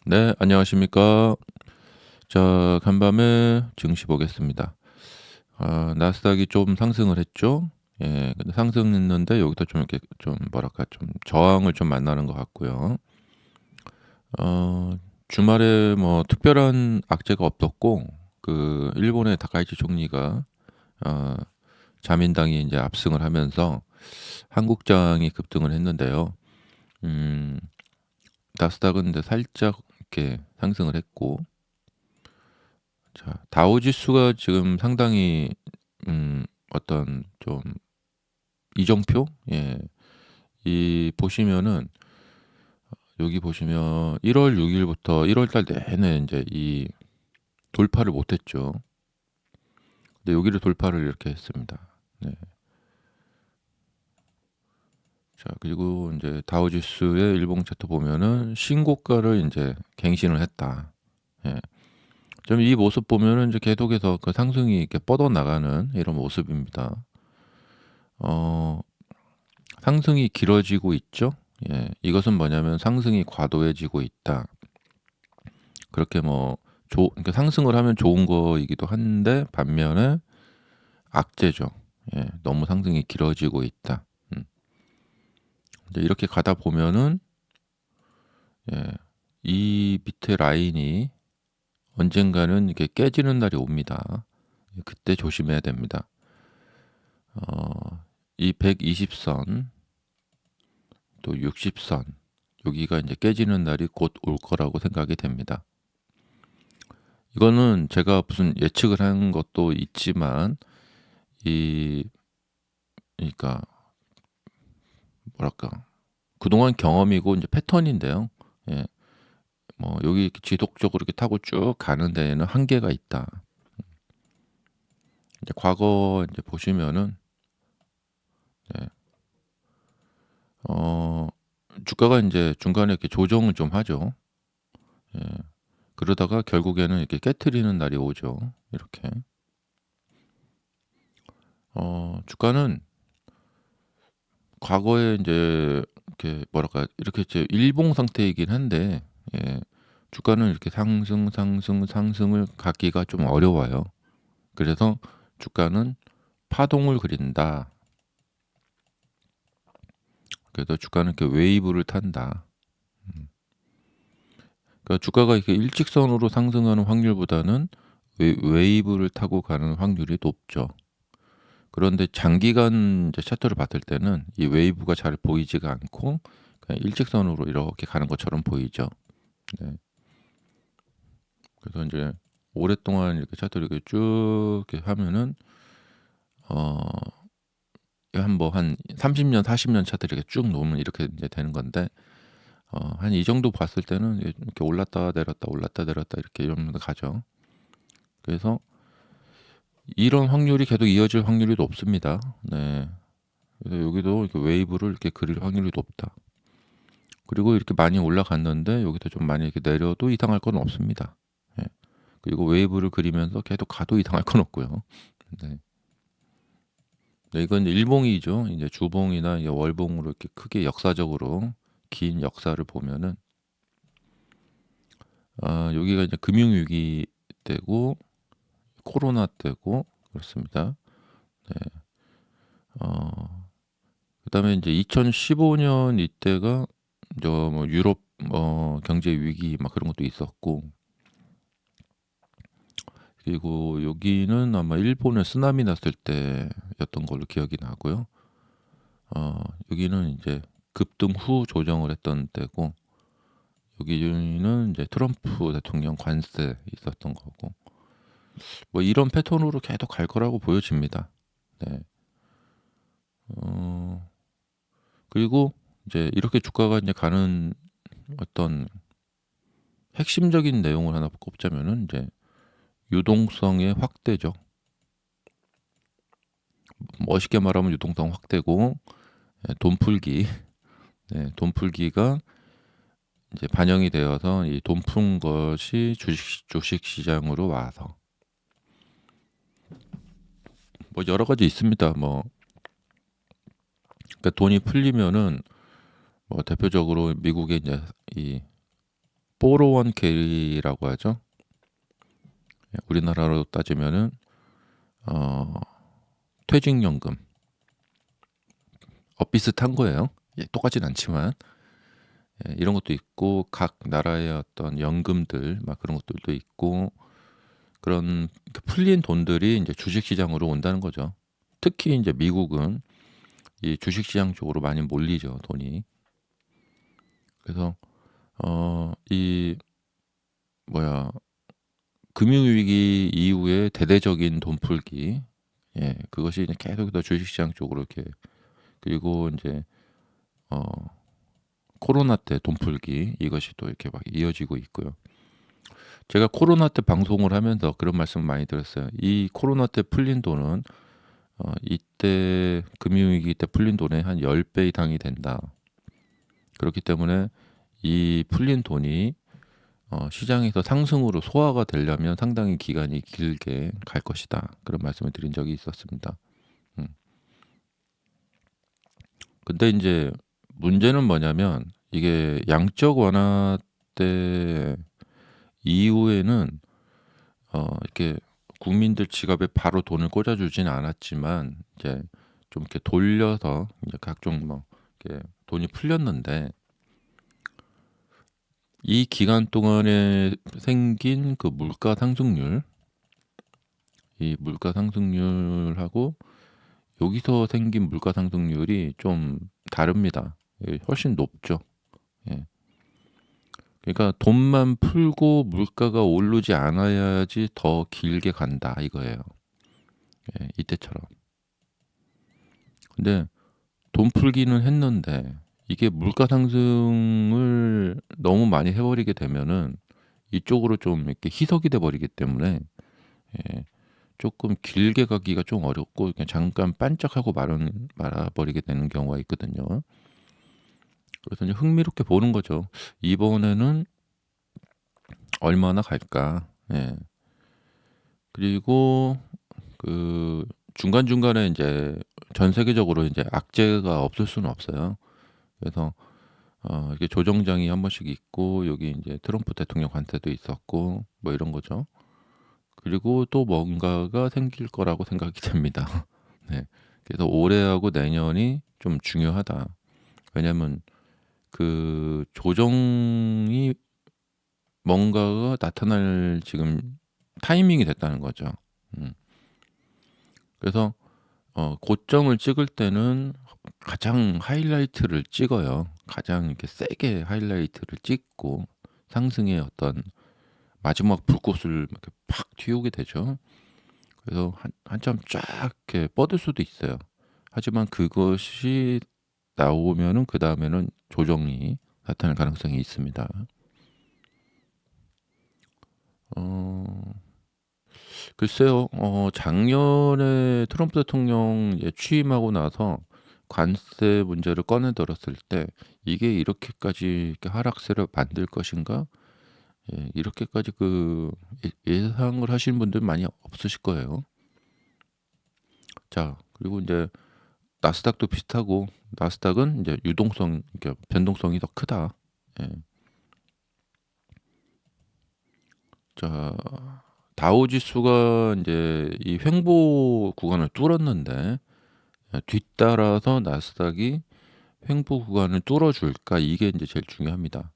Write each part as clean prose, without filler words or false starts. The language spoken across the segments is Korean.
네, 안녕하십니까. 자, 간밤에 증시 보겠습니다. 나스닥이 좀 상승을 했죠. 예, 근데 상승했는데 여기서 좀 이렇게 좀 뭐랄까 좀 저항을 좀 만나는 것 같고요. 어, 주말에 뭐 특별한 악재가 없었고 그 일본의 다카이치 총리가 어, 자민당이 이제 압승을 하면서 한국장이 급등을 했는데요. 음, 나스닥은 근데 살짝 이렇게 상승을 했고 자, 다우 지수가 지금 상당히 어떤 좀 이정표? 예. 이 보시면은 여기 보시면 1월 6 일부터 1월 달 내내 인제 이 돌파를 못 했죠. 근데 여기를 돌파를 이렇게 했습니다. 네. 자, 그리고 인제 다우 지수의 일봉 차트 보면은 신고가를 인제 갱신을 했다. 예. 좀 이 모습 보면은 이제 계속해서 그 상승이 이렇게 뻗어나가는 이런 모습입니다. 어 상승이 길어지고 있죠. 예. 이것은 뭐냐면 상승이 과도해지고 있다. 그렇게 뭐 그러니까 상승을 하면 좋은 거이기도 한데 반면에 악재죠. 예. 너무 상승이 길어지고 있다. 음. 이제 이렇게 가다 보면은 예. 이 밑에 라인이 언젠가는 이게 깨지는 날이 옵니다. 예, 그때 조심해야 됩니다. 이 120선 또 60선 여기가 이제 깨지는 날이 곧 올 거라고 생각이 됩니다. 이거는 제가 무슨 예측을 한 것도 있지만 이 그러니까 뭐랄까 그동안 경험이고 인제 패턴인데요. 예. 뭐 여기 이렇게 지속적으로 이렇게 타고 쭉 가는 데에는 한계가 있다. 이제 과거 인제 보시면은 네 어 주가가 인제 중간에 이렇게 조정을 좀 하죠. 예. 그러다가 결국에는 이렇게 깨트리는 날이 오죠, 이렇게. 주가는 과거에 인제 이렇게 뭐랄까 이렇게 이제 일봉 상태이긴 한데 예 주가는 이렇게 상승, 상승, 상승을 갖기가 좀 어려워요. 그래서 주가는 파동을 그린다. 그래서 주가는 이렇게 웨이브를 탄다. 음. 그러니까 주가가 이렇게 일직선으로 상승하는 확률보다는 웨이브를 타고 가는 확률이 높죠. 그런데 장기간 이제 차트를 봤을 때는 이 웨이브가 잘 보이지가 않고 그냥 일직선으로 이렇게 가는 것처럼 보이죠. 네. 그래서 인제 오랫동안 이렇게 차트를 이렇게 쭉 이렇게 하면은 어 한 뭐 한 30년 40년 차트 이렇게 쭉 놓으면 이렇게 인제 되는 건데 한 이 정도 봤을 때는 이렇게 올랐다 내렸다 올랐다 내렸다 이렇게 이러면서 가죠. 그래서 이런 확률이 계속 이어질 확률이 높습니다. 네. 그래서 여기도 이렇게 웨이브를 이렇게 그릴 확률이 높다. 그리고 이렇게 많이 올라갔는데 여기서 좀 많이 이렇게 내려도 이상할 건 없습니다. 예. 그리고 웨이브를 그리면서 계속 가도 이상할 건 없고요. 네. 네, 이건 일봉이죠. 이제 주봉이나 이제 월봉으로 이렇게 크게 역사적으로 긴 역사를 보면은 여기가 이제 금융위기 때고 코로나 때고 그렇습니다. 네. 어 그다음에 인제 2015년 이때가 저 뭐 유럽 경제 위기 막 그런 것도 있었고 그리고 여기는 아마 일본에 쓰나미 났을 때였던 걸로 기억이 나고요. 여기는 인제 급등 후 조정을 했던 때고 여기는 인제 트럼프 대통령 관세 있었던 거고 뭐 이런 패턴으로 계속 갈 거라고 보여집니다. 네. 어 그리고 이제 이렇게 주가가 인제 가는 어떤 핵심적인 내용을 하나 꼽자면은 인제 유동성의 확대죠. 멋있게 말하면 유동성 확대고 예 돈 풀기. 네 돈 풀기가 이제 반영이 되어서 이 돈 푼 것이 주식 시장으로 와서 뭐 여러 가지 있습니다. 뭐 그러니까 돈이 풀리면은 뭐 대표적으로 미국의 이제 이 401 K라고 하죠. 우리나라로 따지면은 어 퇴직연금. 비슷한 거예요. 똑같진 않지만. 이런 것도 있고 각 나라의 어떤 연금들 막 그런 것들도 있고 그런 풀린 돈들이 인제 주식 시장으로 온다는 거죠. 특히 인제 미국은 이 주식 시장 쪽으로 많이 몰리죠, 돈이. 그래서 이 뭐야 금융위기 이후에 대대적인 돈 풀기, 그것이 이제 계속해서 주식 시장 쪽으로 이렇게, 그리고 인제 어 코로나 때 돈 풀기, 이것이 또 이렇게 막 이어지고 있고요. 제가 코로나 때 방송을 하면서 그런 말씀을 많이 드렸어요. 이 코로나 때 풀린 돈은 이때 금융위기 때 풀린 돈의 한 10배 이상이 된다. 그렇기 때문에 이 풀린 돈이 시장에서 상승으로 소화가 되려면 상당히 기간이 길게 갈 것이다. 그런 말씀을 드린 적이 있었습니다. 음. 근데 인제 문제는 뭐냐면 이게 양적 완화 때 이후에는 이렇게 국민들 지갑에 바로 돈을 꽂아 주지는 않았지만 이제 좀 이렇게 돌려서 이제 각종 뭐 이렇게 돈이 풀렸는데, 이 기간 동안에 생긴 그 물가 상승률, 이 물가 상승률하고 여기서 생긴 물가 상승률이 좀 다릅니다. 훨씬 높죠. 예. 그러니까 돈만 풀고 물가가 오르지 않아야지 더 길게 간다 이거예요. 이때처럼. 근데 돈 풀기는 했는데 이게 물가 상승을 너무 많이 해 버리게 되면은 이쪽으로 좀 이렇게 희석이 돼 버리기 때문에 예 쪼끔 길게 가기가 좀 어렵고 그냥 잠깐 반짝하고 말아 버리게 되는 경우가 있거든요. 그래서 이제 흥미롭게 보는 거죠. '이번에는 얼마나 갈까?' 예. 그리고 그 중간중간에 인제 전 세계적으로 인제 악재가 없을 수는 없어요. 그래서 이게 조정장이 한 번씩 있고 여기 인제 트럼프 대통령 관세도 있었고 뭐 이런 거죠. 그리고 또 뭔가가 생길 거라고 생각이 됩니다. 네. 그래서 올해하고 내년이 좀 중요하다. 왜냐면 그 조정이 뭔가가 나타날 지금 타이밍이 됐다는 거죠. 음. 그래서 고점을 찍을 때는 가장 하이라이트를 찍어요. 가장 이렇게 세게 하이라이트를 찍고 상승의 어떤 마지막 불꽃을 이렇게 팍 틔우게 되죠. 그래서 한참 쫙 이렇게 뻗을 수도 있어요. 하지만 그것이 나오면은 그다음에는 조정이 나타날 가능성이 있습니다. 어 글쎄요. 작년에 트럼프 대통령 이제 취임하고 나서 관세 문제를 꺼내 들었을 때 '이게 이렇게까지 이렇게 하락세를 만들 것인가?' 이렇게까지 예상을 하시는 분들 많이 없으실 거예요. 자, 그리고 인제 나스닥도 비슷하고, 나스닥은 인제 유동성, 그러니까 변동성이 더 크다. 예. 자, 다우 지수가 인제 이 횡보 구간을 뚫었는데 뒤따라서 나스닥이 횡보 구간을 뚫어 줄까, 이게 인제 제일 중요합니다.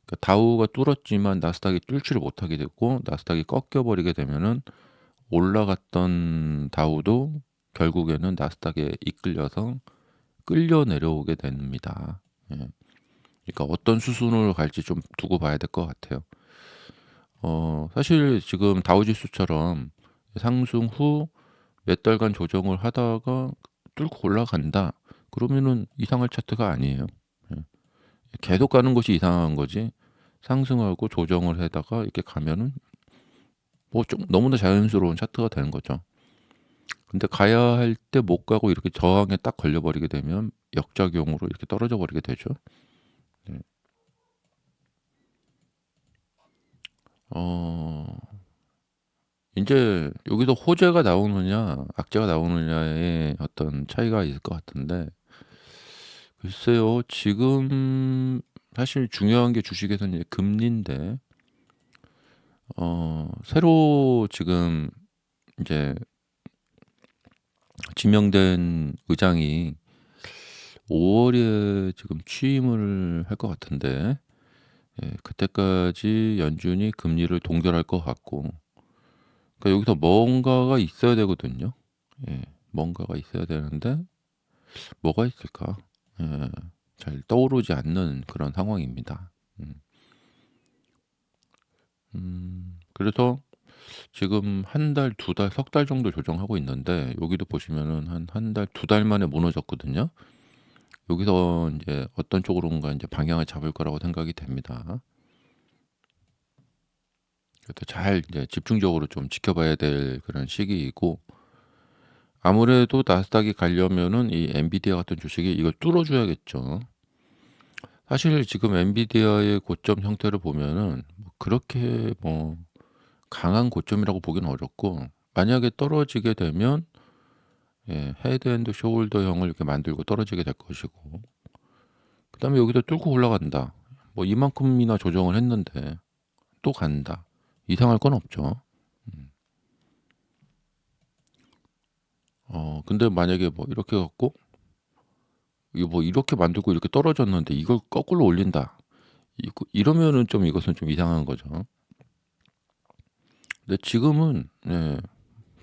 그러니까 다우가 뚫었지만 나스닥이 뚫지를 못하게 됐고 나스닥이 꺾여 버리게 되면은 올라갔던 다우도 결국에는 나스닥에 이끌려서 끌려 내려오게 됩니다. 예. 그러니까 어떤 수순으로 갈지 좀 두고 봐야 될 것 같아요. 사실 지금 다우 지수처럼 상승 후 몇 달간 조정을 하다가 뚫고 올라간다, 그러면은 이상할 차트가 아니에요. 예. 계속 가는 것이 이상한 거지, 상승하고 조정을 하다가 이렇게 가면은 뭐 좀 너무나 자연스러운 차트가 되는 거죠. 근데 가야 할 때 못 가고 이렇게 저항에 딱 걸려 버리게 되면 역작용으로 이렇게 떨어져 버리게 되죠. 네. 어 인제 여기서 호재가 나오느냐 악재가 나오느냐의 어떤 차이가 있을 것 같은데, 글쎄요. 지금 사실 중요한 게 주식에서는 이제 금리인데 새로 지금 이제 지명된 의장이 5 월에 지금 취임을 할 것 같은데 그때까지 연준이 금리를 동결할 것 같고, 그러니까 여기서 뭔가가 있어야 되거든요. 예. 뭔가가 있어야 되는데 뭐가 있을까? 예. 잘 떠오르지 않는 그런 상황입니다. 음. 그래서 지금 한 달, 두 달, 석 달 정도 조정하고 있는데 여기도 보시면은 한 달, 두 달 만에 무너졌거든요. 여기서 인제 어떤 쪽으로인가 인제 방향을 잡을 거라고 생각이 됩니다. 그래서 잘 이제 집중적으로 좀 지켜봐야 될 그런 시기이고, 아무래도 나스닥이 가려면은 이 엔비디아 같은 주식이 이걸 뚫어 줘야겠죠. 사실 지금 엔비디아의 고점 형태를 보면은 뭐 그렇게 뭐 강한 고점이라고 보기는 어렵고, 만약에 떨어지게 되면 헤드 앤드 숄더형을 이렇게 만들고 떨어지게 될 것이고, 그다음에 여기서 뚫고 올라간다. 뭐 이만큼이나 조정을 했는데 또 간다. 이상할 건 없죠. 음. 근데 만약에 뭐 이렇게 해 갖고 이거 뭐 이렇게 만들고 이렇게 떨어졌는데 이걸 거꾸로 올린다. 이러면은 좀 이것은 좀 이상한 거죠. 근데 지금은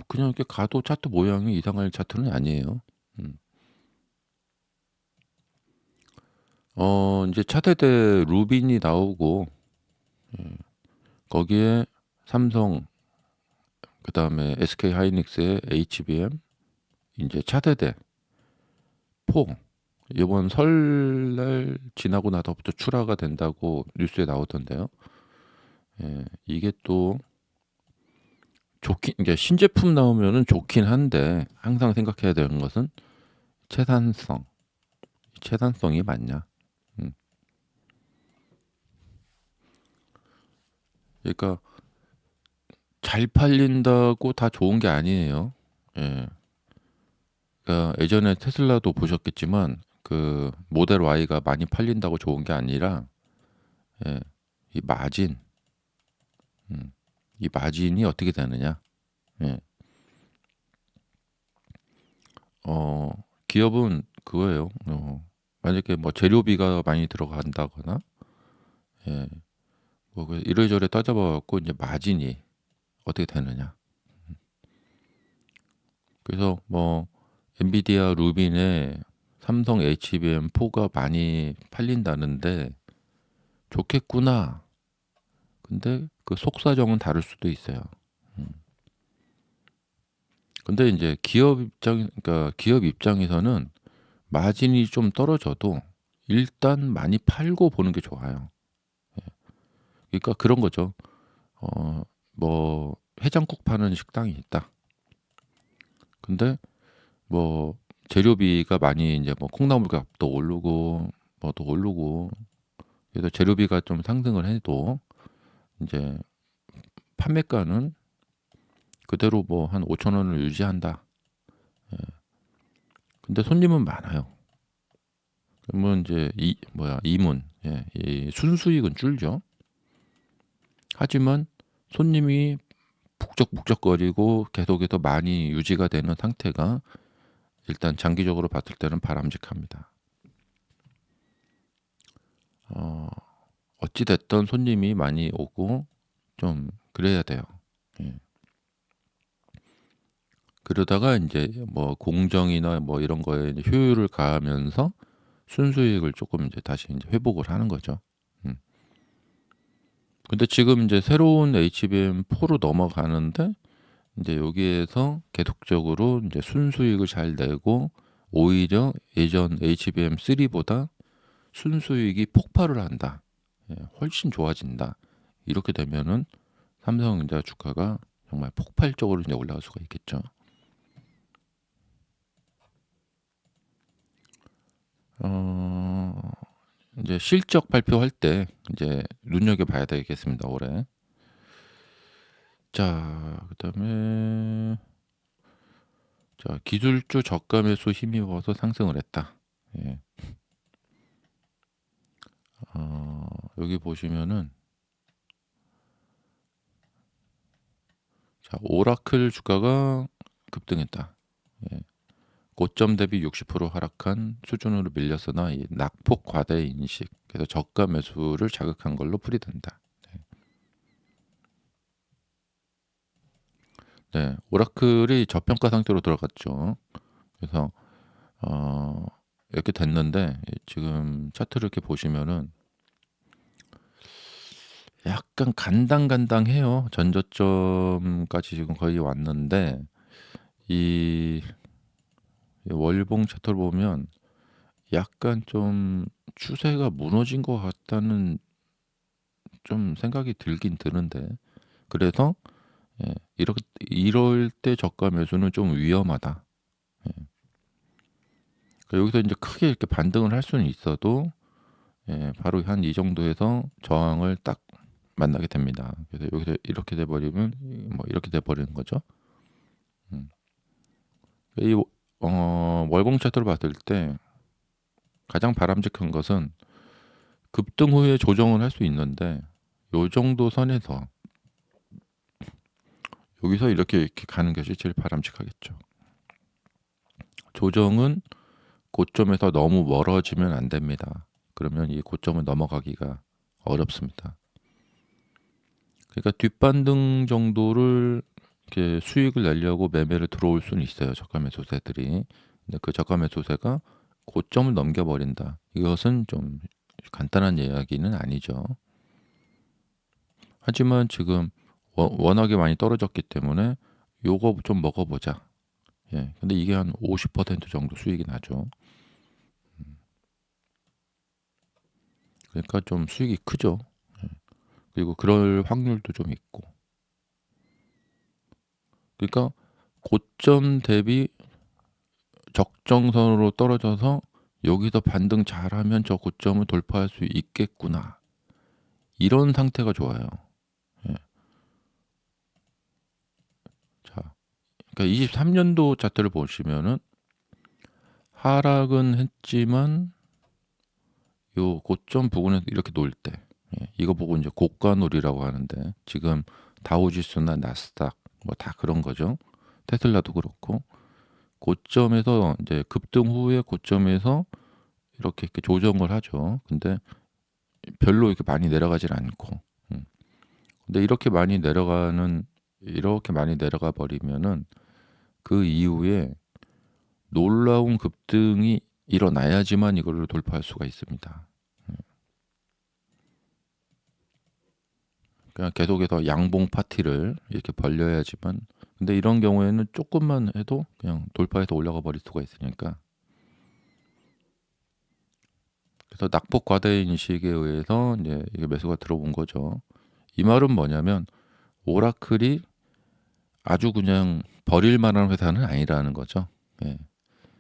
그냥 이렇게 가도 차트 모양이 이상할 차트는 아니에요. 음. 인제 차세대 루빈이 나오고 거기에 삼성, 그다음에 SK 하이닉스의 HBM, 인제 차세대 4 이번 설날 지나고 나서부터 출하가 된다고 뉴스에 나오던데요. 이게 또 좋긴, 이게 신제품 나오면은 좋긴 한데 항상 생각해야 되는 것은 채산성. 채산성이 맞냐. 음. 그러니까 잘 팔린다고 다 좋은 게 아니에요. 예. 그러니까 예전에 테슬라도 보셨겠지만 그 모델 Y가 많이 팔린다고 좋은 게 아니라 예 이 마진, 음 이 마진이 어떻게 되느냐. 예. 어 기업은 그거예요. 만약에 뭐 재료비가 많이 들어간다거나 예 뭐 그 이래저래 따져봐 갖고 인제 마진이 어떻게 되느냐. 그래서 뭐 엔비디아 루빈에 삼성 HBM4가 많이 팔린다는데 '좋겠구나.' 근데 그 속사정은 다를 수도 있어요. 음. 근데 인제 기업 입장에서는 마진이 좀 떨어져도 일단 많이 팔고 보는 게 좋아요. 그러니까 그런 거죠. 어 뭐 해장국 파는 식당이 있다. 근데 뭐 재료비가 많이 인제 뭐 콩나물 값도 오르고 뭐도 오르고, 그래서 재료비가 좀 상승을 해도 인제 판매가는 그대로 뭐 한 5천 원을 유지한다. 근데 손님은 많아요. 그러면 인제 이 뭐야 이문, 이 순수익은 줄죠. 하지만 손님이 북적북적거리고 계속해서 많이 유지가 되는 상태가 일단 장기적으로 봤을 때는 바람직합니다. 어 어찌 됐든 손님이 많이 오고 좀 그래야 돼요. 예. 그러다가 인제 뭐 공정이나 뭐 이런 거에 이제 효율을 가하면서 순수익을 쪼끔 인제 다시 인제 회복을 하는 거죠. 음. 근데 지금 인제 새로운 HBM4로 넘어가는데 인제 여기에서 계속적으로 인제 순수익을 잘 내고 오히려 예전 HBM3보다 순수익이 폭발을 한다. 훨씬 좋아진다. 이렇게 되면은 삼성전자 주가가 정말 폭발적으로 이제 올라갈 수가 있겠죠. 어 인제 실적 발표할 때 인제 눈여겨봐야 되겠습니다, 올해. 자, 그다음에 자, 기술주 저가 매수 힘입어서 상승을 했다. 예. 여기 보시면은 자, 오라클 주가가 급등했다. 예. 고점 대비 60% 하락한 수준으로 밀렸으나 이 낙폭 과대 인식, 그래서 저가 매수를 자극한 걸로 풀이된다. 네, 오라클이 저평가 상태로 들어갔죠. 그래서 어, 이렇게 됐는데 지금 차트를 이렇게 보시면은 약간 간당간당해요. 전저점까지 지금 거의 왔는데 이 월봉 차트를 보면 약간 좀 추세가 무너진 것 같다는 좀 생각이 들긴 드는데, 그래서 이렇게 이럴 때 저가 매수는 좀 위험하다. 예. 그러니까 여기서 이제 크게 이렇게 반등을 할 수는 있어도 바로 한 이 정도에서 저항을 딱 만나게 됩니다. 그래서 여기서 이렇게 돼 버리면 뭐 이렇게 돼 버리는 거죠. 음. 이 월봉 차트를 봤을 때 가장 바람직한 것은 급등 후에 조정을 할 수 있는데 요 정도 선에서 여기서 이렇게 가는 것이 제일 바람직하겠죠. 조정은 고점에서 너무 멀어지면 안 됩니다. 그러면 이 고점을 넘어가기가 어렵습니다. 그러니까 뒷반등 정도를 이렇게 수익을 내려고 매매를 들어올 수는 있어요. 저가 매수세들이. 근데 그 저가 매수세가 고점을 넘겨버린다. 이것은 좀 간단한 이야기는 아니죠. 하지만 지금 워낙에 많이 떨어졌기 때문에 요거 좀 먹어보자. 예. 근데 이게 한 50% 정도 수익이 나죠. 그러니까 좀 수익이 크죠. 예. 그리고 그럴 확률도 좀 있고. 그러니까 고점 대비 적정선으로 떨어져서 여기서 반등 잘하면 저 고점을 돌파할 수 있겠구나. 이런 상태가 좋아요. 예. 자, 그러니까 23년도 차트를 보시면은 하락은 했지만 요 고점 부근에서 이렇게 놓을 때, 이거 보고 이제 고가놀이라고 하는데 지금 다우지수나 나스닥 뭐 다 그런 거죠. 테슬라도 그렇고 고점에서 이제 급등 후에 고점에서 이렇게 조정을 하죠. 근데 별로 이렇게 많이 내려가질 않고. 근데 이렇게 많이 내려가 버리면은 그 이후에 놀라운 급등이 일어나야지만 이거를 돌파할 수가 있습니다. 그냥 계속해서 양봉 파티를 이렇게 벌려야지만, 근데 이런 경우에는 조금만 해도 그냥 돌파해서 올라가 버릴 수가 있으니까. 그래서 낙폭 과대 인식에 의해서 이제 이게 매수가 들어온 거죠. 이 말은 뭐냐면 오라클이 아주 그냥 버릴 만한 회사는 아니라는 거죠. 예.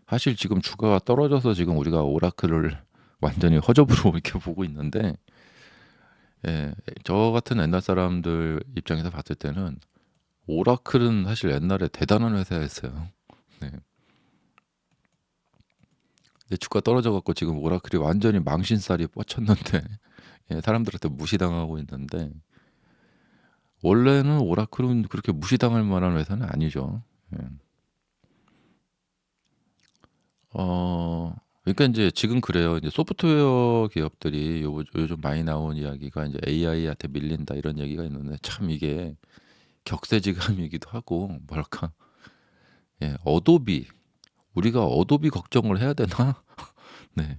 사실 지금 주가가 떨어져서 지금 우리가 오라클을 완전히 허접으로 이렇게 보고 있는데, 저 같은 옛날 사람들 입장에서 봤을 때는 오라클은 사실 옛날에 대단한 회사였어요. 네. 근데 주가 떨어져 갖고 지금 오라클이 완전히 망신살이 뻗쳤는데 사람들한테 무시당하고 있는데, 원래는 오라클은 그렇게 무시당할 만한 회사는 아니죠. 예. 어 그러니까 이제 지금 그래요. 이제 소프트웨어 기업들이 요즘 많이 나온 이야기가 이제 "AI한테 밀린다." 이런 얘기가 있는데, 참 이게 격세지감이기도 하고 뭐랄까, 어도비, 우리가 어도비 걱정을 해야 되나? 네.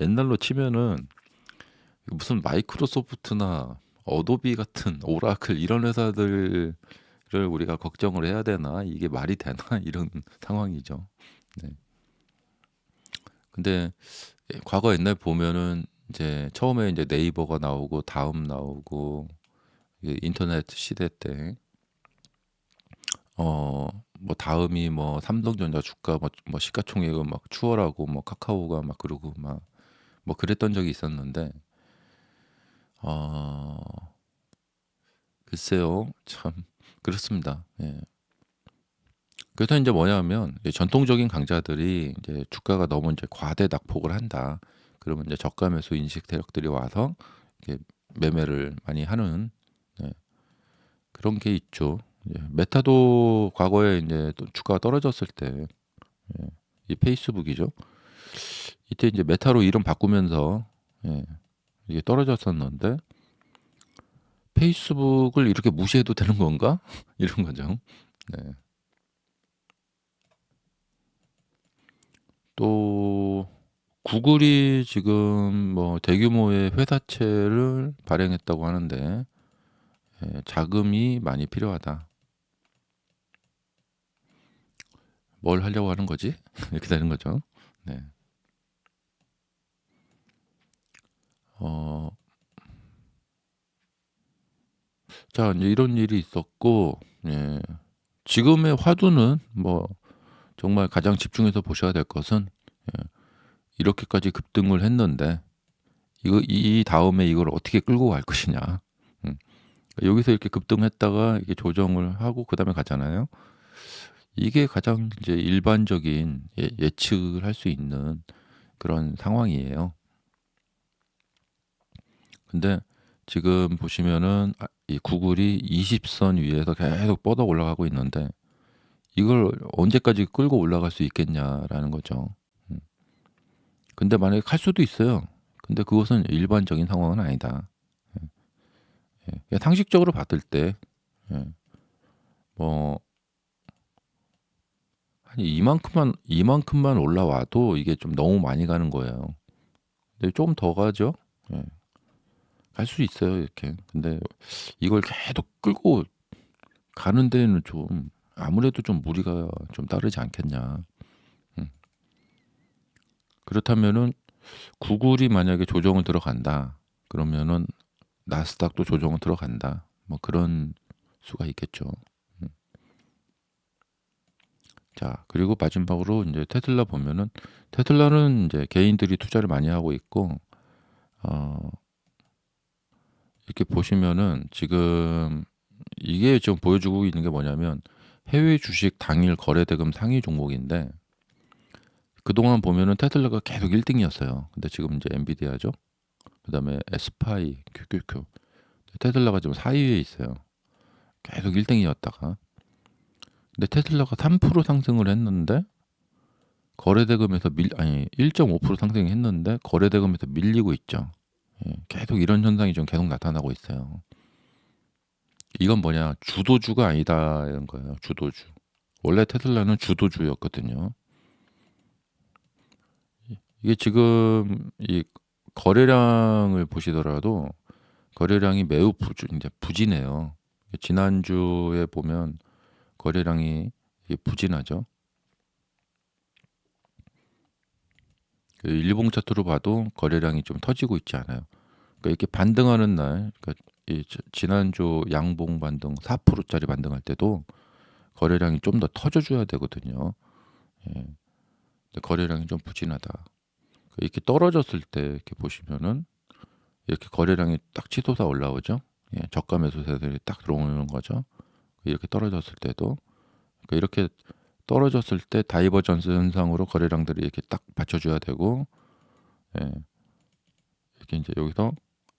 옛날로 치면은 무슨 마이크로소프트나 어도비 같은 오라클 이런 회사들을 우리가 걱정을 해야 되나? 이게 말이 되나? 이런 상황이죠. 네. 근데 과거 옛날 보면은 이제 처음에 이제 네이버가 나오고 다음 나오고 이 인터넷 시대 때 뭐 다음이 뭐 삼성전자 주가 뭐 시가총액은 막 추월하고 뭐 카카오가 막 그러고 막 뭐 그랬던 적이 있었는데, 어 글쎄요. 참 그렇습니다. 예. 그래서 인제 뭐냐면 이 전통적인 강자들이 이제 주가가 너무 인제 과대 낙폭을 한다. 그러면 이제 저가 매수 인식 세력들이 와서 이렇게 매매를 많이 하는 네, 그런 게 있죠. 예, 메타도 과거에 이제 또 주가가 떨어졌을 때 예, 이 페이스북이죠. 이때 이제 메타로 이름 바꾸면서 예, 이게 떨어졌었는데 페이스북을 이렇게 무시해도 되는 건가? 이런 거죠. 네. 또 구글이 지금 뭐 대규모의 회사채를 발행했다고 하는데 예, 자금이 많이 필요하다. 뭘 하려고 하는 거지? 이렇게 되는 거죠. 네. 어, 자, 이제 이런 일이 있었고, 예. 지금의 화두는 뭐 정말 가장 집중해서 보셔야 될 것은 예, 이렇게까지 급등을 했는데 이거 이 다음에 이걸 어떻게 끌고 갈 것이냐. 음. 여기서 이렇게 급등했다가 이게 조정을 하고 그다음에 가잖아요. 이게 가장 이제 일반적인 예측을 할 수 있는 그런 상황이에요. 근데 지금 보시면은 이 구글이 20선 위에서 계속 뻗어 올라가고 있는데 이걸 언제까지 끌고 올라갈 수 있겠냐라는 거죠. 음. 근데 만약에 갈 수도 있어요. 근데 그것은 일반적인 상황은 아니다. 그냥 상식적으로 봤을 때 예, 뭐 한 이만큼만 올라와도 이게 좀 너무 많이 가는 거예요. 근데 좀 더 가죠. 예. 갈 수 있어요, 이렇게. 근데 이걸 계속 끌고 가는 데에는 좀 아무래도 좀 무리가 좀 따르지 않겠냐. 음. 그렇다면은 구글이 만약에 조정을 들어간다. 그러면은 나스닥도 조정을 들어간다. 뭐 그런 수가 있겠죠. 음. 자, 그리고 마지막으로 이제 테슬라 보면은 테슬라는 이제 개인들이 투자를 많이 하고 있고 어 이렇게 보시면은 지금 이게 지금 보여주고 있는 게 뭐냐면 해외 주식 당일 거래대금 상위 종목인데 그동안 보면은 테슬라가 계속 1등이었어요. 근데 지금 이제 엔비디아죠. 그다음에 에스파이, QQQ. 테슬라가 지금 4위에 있어요. 계속 1등이었다가. 근데 테슬라가 3% 상승을 했는데 거래대금에서 1.5% 상승했는데 거래대금에서 밀리고 있죠. 예, 계속 이런 현상이 좀 계속 나타나고 있어요. 이건 뭐냐? 주도주가 아니다 이런 거예요. 주도주. 원래 테슬라는 주도주였거든요. 이게 지금 이 거래량을 보시더라도 거래량이 매우 이제 부진해요. 지난주에 보면 거래량이 이게 부진하죠. 그 일봉 차트로 봐도 거래량이 좀 터지고 있지 않아요. 그러니까 이렇게 반등하는 날, 그러니까 지난주 양봉 반등 4%짜리 반등할 때도 거래량이 좀 더 터져줘야 되거든요. 예. 근데 거래량이 좀 부진하다. 이렇게 떨어졌을 때 이렇게 보시면은 이렇게 거래량이 딱 치솟아 올라오죠. 예, 저가 매수세들이 딱 들어오는 거죠. 이렇게 떨어졌을 때도 그러니까 이렇게 떨어졌을 때 다이버전스 현상으로 거래량들이 이렇게 딱 받쳐줘야 되고 예, 이렇게 이제 여기서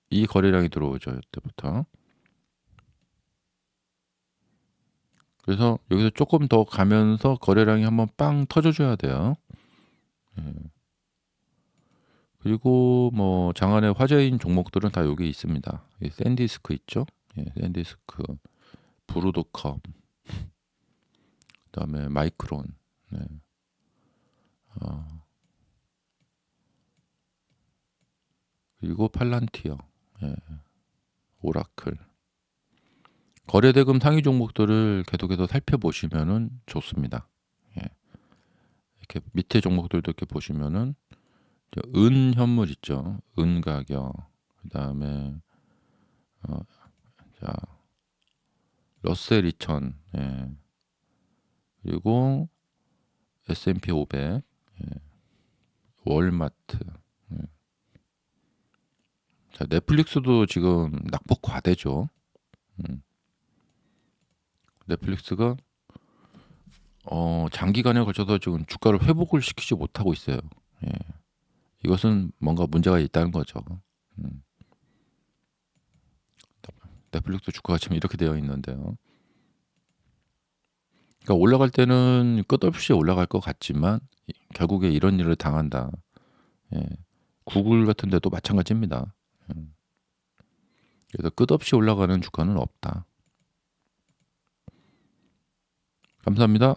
이 거래량이 들어오죠. 이때부터. 그래서 여기서 조금 더 가면서 거래량이 한번 빵 터져줘야 돼요. 예. 그리고 뭐 장안의 화제인 종목들은 다 여기 있습니다. 이 샌디스크 있죠? 예, 샌디스크, 브루도컴, 그다음에 마이크론, 네. 어, 그리고 팔란티어, 예, 오라클. 거래대금 상위 종목들을 계속해서 살펴보시면은 좋습니다. 예, 이렇게 밑에 종목들도 이렇게 보시면은 은 현물 있죠. 은 가격, 그다음에 어, 자 러셀 2000, 예, 그리고 S&P 500, 예, 월마트. 예. 자, 넷플릭스도 지금 낙폭 과대죠. 음, 넷플릭스가 장기간에 걸쳐서 지금 주가를 회복을 시키지 못하고 있어요. 예. 이것은 뭔가 문제가 있다는 거죠. 음. 넷플릭스 주가가 지금 이렇게 되어 있는데요. 그러니까 올라갈 때는 끝없이 올라갈 것 같지만 결국에 이런 일을 당한다. 예. 구글 같은 데도 마찬가지입니다. 음. 그래서 끝없이 올라가는 주가는 없다. 감사합니다.